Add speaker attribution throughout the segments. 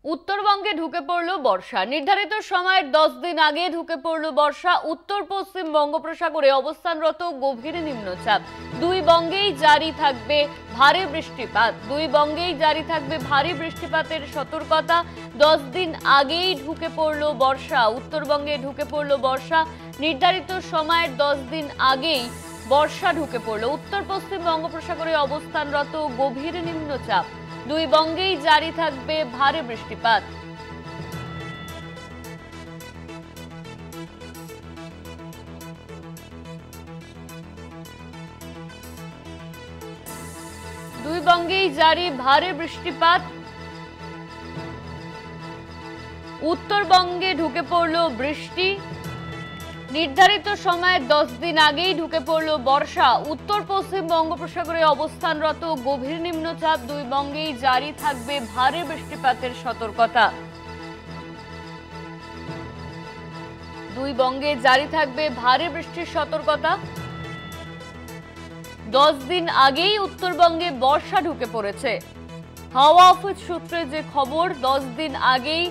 Speaker 1: উত্তরবঙ্গে ঢুকে পড়ল বর্ষা। নির্ধারিত সময়ের 10 দিন আগে ঢুকে পড়ল বর্ষা। উত্তর পশ্চিম বঙ্গোপসাগরে অবস্থানরত গভীর নিম্নচাপ। দুই বঙ্গেই জারি থাকবে ভারী বৃষ্টিপাত। দুই বঙ্গেই জারি থাকবে ভারী বৃষ্টিপাতের সতর্কতা। 10 দিন আগেই ঢুকে পড়ল বর্ষা। উত্তরবঙ্গে ঢুকে পড়ল বর্ষা। নির্ধারিত সময়ের 10 দিন আগেই বর্ষা ঢুকে পড়ল। উত্তর পশ্চিম বঙ্গোপসাগরে অবস্থানরত গভীর নিম্নচাপ। দুই বঙ্গেই জারি থাকবে ভারী বৃষ্টিপাত। দুই বঙ্গেই জারি ভারী বৃষ্টিপাত। উত্তরবঙ্গে ঢুকে পড়ল বৃষ্টি। নির্ধারিত সময়ের 10 দিন আগেই ঢুকে পড়ল বর্ষা। উত্তর পশ্চিম বঙ্গোপসাগরে অবস্থানরত গভীর নিম্নচাপ। দুই বঙ্গেই জারি থাকবে ভারী বৃষ্টিপাতের সতর্কতা। দুই বঙ্গে জারি থাকবে ভারী বৃষ্টির সতর্কতা। 10 দিন আগেই উত্তরবঙ্গে বর্ষা ঢুকে পড়েছে। হাওয়া অফিস সূত্রে যে খবর, 10 দিন আগেই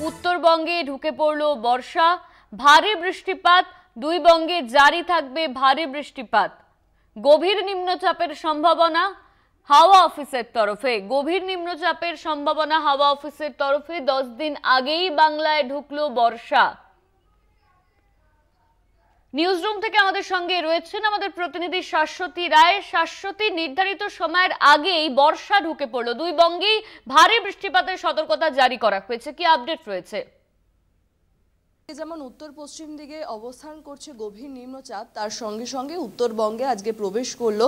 Speaker 1: উত্তরবঙ্গে ঢুকে পড়ল বর্ষা। ভারী বৃষ্টিপাত। দুই বঙ্গে জারি থাকবে ভারী বৃষ্টিপাত। গভীর নিম্নচাপের সম্ভাবনা হাওয়া অফিসের তরফে। গভীর নিম্নচাপের সম্ভাবনা হাওয়া অফিসের তরফে। 10 দিন আগেই বাংলায় ঢুকলো বর্ষা। নিউজরুম থেকে আমাদের সঙ্গে রয়েছেন আমাদের প্রতিনিধি শাশ্বতী রায়। শাশ্বতী, নির্ধারিত সময়ের আগেই বর্ষা ঢুকে পড়লো। দুই বঙ্গেই ভারী বৃষ্টিপাতের সতর্কতা জারি করা হয়েছে, কি আপডেট রয়েছে?
Speaker 2: যেমন উত্তর পশ্চিম দিকে অবস্থান করছে গভীর নিম্নচাপ, তার সঙ্গে সঙ্গে উত্তরবঙ্গে আজকে প্রবেশ করলো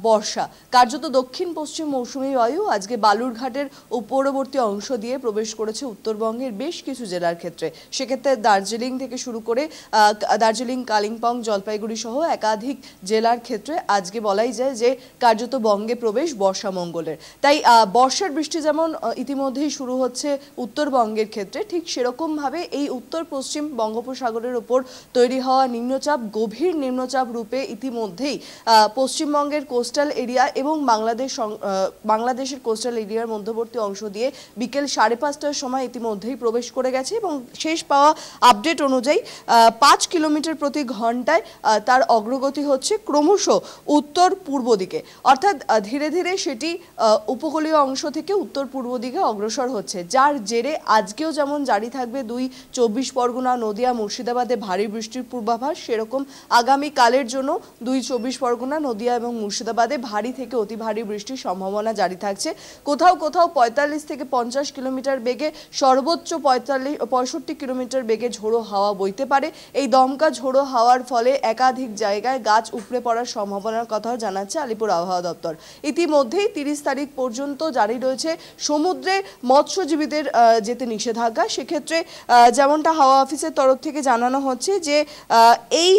Speaker 2: বর্ষা। কার্যত দক্ষিণ পশ্চিম মৌসুমী বায়ু আজকে বালুরঘাটের উপরবর্তী অংশ দিয়ে প্রবেশ করেছে উত্তরবঙ্গের বেশ কিছু জেলার ক্ষেত্রে। সেক্ষেত্রে দার্জিলিং থেকে শুরু করে দার্জিলিং, কালিম্পং, জলপাইগুড়ি সহ একাধিক জেলার ক্ষেত্রে আজকে বলাই যায় যে কার্যত বঙ্গে প্রবেশ বর্ষা মঙ্গলের। তাই বর্ষার বৃষ্টি যেমন ইতিমধ্যেই শুরু হচ্ছে উত্তরবঙ্গের ক্ষেত্রে, ঠিক সেরকমভাবে এই উত্তর পশ্চিম বঙ্গোপসাগরের উপর তৈরি হওয়া নিম্নচাপ গভীর নিম্নচাপ রূপে ইতিমধ্যেই পশ্চিমবঙ্গের কোস্টাল এরিয়া এবং বাংলাদেশের কোস্টাল এরিয়ার মধ্যবর্তী অংশ দিয়ে বিকেল 5:30টার সময় ইতিমধ্যেই প্রবেশ করে গেছে এবং শেষ পাওয়া আপডেট অনুযায়ী 5 কিলোমিটার প্রতি ঘন্টায় তার অগ্রগতি হচ্ছে ক্রমশ উত্তর পূর্ব দিকে। অর্থাৎ ধীরে ধীরে সেটি উপকূলীয় অংশ থেকে উত্তর পূর্ব দিকে অগ্রসর হচ্ছে, যার জেরে আজকেও যেমন জারি থাকবে 24 পরগনা, নদিয়া, মুর্শিদাবাদে ভারী বৃষ্টির পূর্বাভাস, সেরকম আগামীকালের জন্য 24 পরগনা, নদিয়া এবং মুর্শিদাবাদে ভারী থেকে অতি ভারী বৃষ্টির সম্ভাবনা জারি থাকছে। কোথাও কোথাও 45 থেকে 50 কিলোমিটার বেগে, সর্বোচ্চ 65 কিলোমিটার বেগে ঝোড়ো হাওয়া বইতে পারে। এই দমকা ঝোড়ো হাওয়ার ফলে একাধিক জায়গায় গাছ উপড়ে পড়ার সম্ভাবনার কথাও জানাচ্ছে আলিপুর আবহাওয়া দপ্তর। ইতিমধ্যেই 30 তারিখ পর্যন্ত জারি রয়েছে সমুদ্রে মৎস্যজীবীদের যেতে নিষেধাজ্ঞা। সেক্ষেত্রে যেমনটা হাওয়া অফিসের তরফ থেকে জানানো হচ্ছে যে এই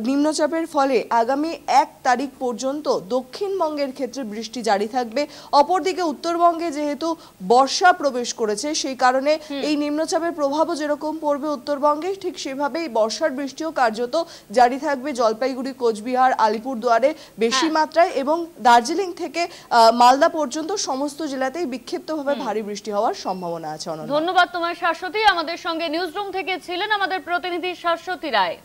Speaker 2: নিম্নচাপের ফলে আগামী 1 তারিখ পর্যন্ত দক্ষিণবঙ্গের ক্ষেত্রে বৃষ্টি জারি থাকবে। অপরদিকে উত্তরবঙ্গে যেহেতু বর্ষা প্রবেশ করেছে, সেই কারণে এই নিম্নচাপের প্রভাবও যেরকম পড়বে উত্তরবঙ্গে, ঠিক সেভাবেই বর্ষার বৃষ্টিও কার্যত জারি থাকবে জলপাইগুড়ি, কোচবিহার, আলিপুরদুয়ারে বেশি মাত্রায় এবং দার্জিলিং থেকে মালদা পর্যন্ত সমস্ত জেলাতেই বিক্ষিপ্তভাবে ভারী বৃষ্টি হওয়ার সম্ভাবনা আছে।
Speaker 1: ধন্যবাদ তোমার শাশ্বতী। আমাদের সঙ্গে নিউজরুম থেকে ছিলেন আমাদের প্রতিনিধি শাশ্বতী রায়।